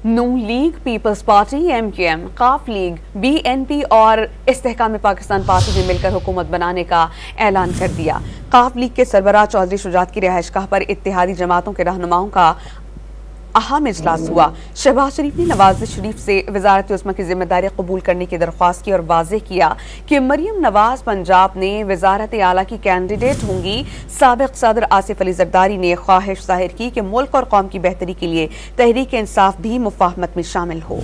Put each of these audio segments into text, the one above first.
नून league, peoples party, MQM, काफ league, BNP और इस्तेहकाम Pakistan party ने मिलकर हुकूमत बनाने का ऐलान कर दिया। काफ लीग के सरबराह चौधरी शुजात की रिहाइशगाह पर इत्तेहादी जमातों के रहनुमाओं का अहम इजलास हुआ। शहबाज शरीफ ने नवाज शरीफ से वज़ारत उज़्मा की जिम्मेदारी कबूल करने की दरख्वास्त की और वाज़ेह किया कि मरियम नवाज पंजाब ने वज़ारत आला की कैंडिडेट होंगी। साबिक़ सदर आसिफ अली ज़रदारी ने ख्वाहिश ज़ाहिर की कि मुल्क और कौम की बेहतरी के लिए तहरीक इंसाफ भी मुफाहमत में शामिल हो।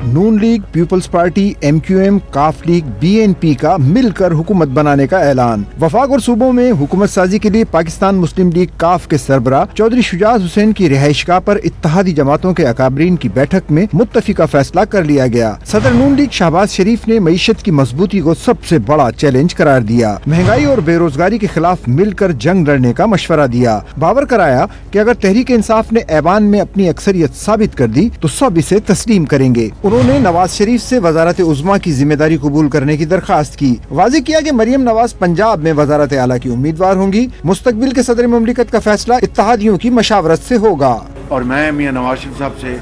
नून लीग, पीपल्स पार्टी, MQM, काफ लीग, BNP का मिलकर हुकूमत बनाने का ऐलान। वफाक और सूबों में हुकूमत साजी के लिए पाकिस्तान मुस्लिम लीग काफ के सरबराह चौधरी शुजात हुसैन की रिहाइशगाह पर इत्तेहादी जमातों के अकाबरीन की बैठक में मुत्तफिका फैसला कर लिया गया। सदर नून लीग शहबाज शरीफ ने मईशत की मजबूती को सबसे बड़ा चैलेंज करार दिया। महंगाई और बेरोजगारी के खिलाफ मिलकर जंग लड़ने का मशवरा दिया। बावर कराया कि अगर तहरीक इंसाफ ने ऐवान में अपनी अक्सरियत साबित कर दी तो सब इसे तस्लीम करेंगे। उन्होंने नवाज शरीफ से वज़ारत उज़्मा की जिम्मेदारी कबूल करने की दरखास्त की। वाज़ेह किया कि मरियम नवाज पंजाब में वज़ारत आला की उम्मीदवार होंगी। मुस्तकबिल के सदर मुमलिकत का फैसला इत्तेहादियों की मशावरत से होगा। और मैं मियां नवाज शरीफ साहब से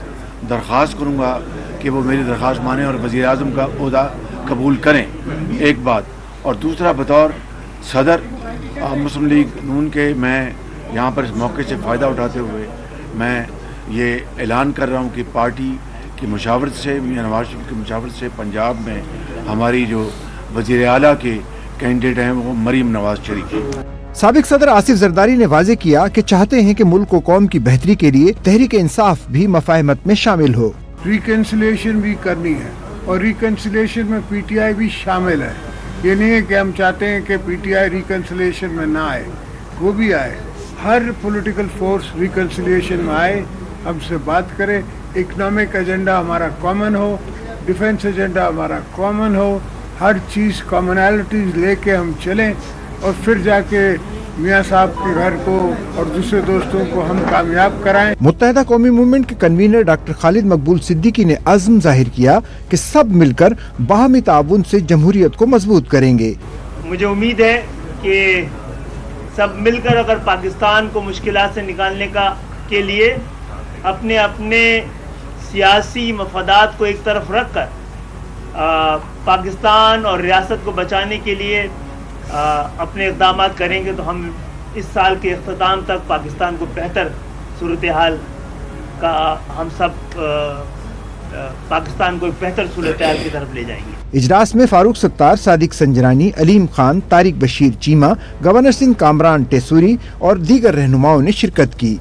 दरख्वास्त करूँगा कि वो मेरी दरख्वास्त माने और वज़ीर आज़म का ओहदा कबूल करें, एक बात। और दूसरा, बतौर सदर मुस्लिम लीग नून के मैं यहाँ पर इस मौके से फ़ायदा उठाते हुए मैं ये ऐलान कर रहा हूँ कि पार्टी की मशावरत से, मियां नवाज शरीफ की मशावरत से पंजाब में हमारी जो वज़ीर आला के कैंडिडेट हैं वो मरियम नवाज शरीफ हैं। साबिक सदर आसिफ जरदारी ने वाज़ेह किया कि चाहते हैं कि मुल्क को कौम की बेहतरी के लिए तहरीक इंसाफ भी मफाहमत में शामिल हो। रिकन्सिलेशन भी करनी है और रिकन्सिलेशन में PTI भी शामिल है। ये नहीं है कि हम चाहते हैं कि PTI रिकन्सिलेशन में ना आए, वो भी आए। हर पॉलिटिकल फोर्स रिकन्सिलेशन में आए, हमसे बात करे। इकोनॉमिक एजेंडा हमारा कॉमन हो, डिफेंस एजेंडा हमारा कॉमन हो, हर चीज़ कॉमनैलिटीज लेके हम चलें और फिर जाके मियाँ साहब के घर को और दूसरे दोस्तों को हम कामयाब कराएं। मुत्तहिदा कौमी मूवमेंट के कन्वीनर डॉक्टर खालिद मकबूल सिद्दीकी ने अज़्म जाहिर किया कि सब मिलकर बाहमी ताउन से जमहूरियत को मजबूत करेंगे। मुझे उम्मीद है कि सब मिलकर अगर पाकिस्तान को मुश्किलात से निकालने के लिए अपने अपने सियासी मफादात को एक तरफ रख कर पाकिस्तान और रियासत को बचाने के लिए अपने इक़दाम करेंगे तो हम इस साल के इख्तिताम तक पाकिस्तान को बेहतर सूरत हाल का हम सब पाकिस्तान को एक बेहतर सूरत हाल की तरफ ले जाएंगे। इजलास में फारूक सत्तार, सादिक संजरानी, अलीम खान, तारिक बशीर चीमा, गवर्नर सिंह कामरान टेसूरी और दीगर रहनुमाओं ने शिरकत की।